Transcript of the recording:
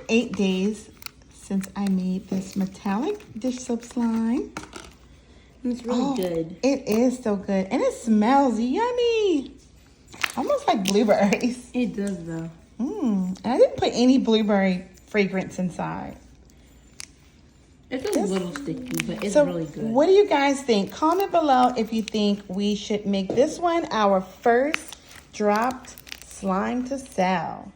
8 days since I made this metallic dish soap slime. It's really good. It is so good. And it smells yummy. Almost like blueberries. It does though. And I didn't put any blueberry fragrance inside. It's a little sticky, but it's So really good. what do you guys think? Comment below if you think we should make this one our first dropped slime to sell.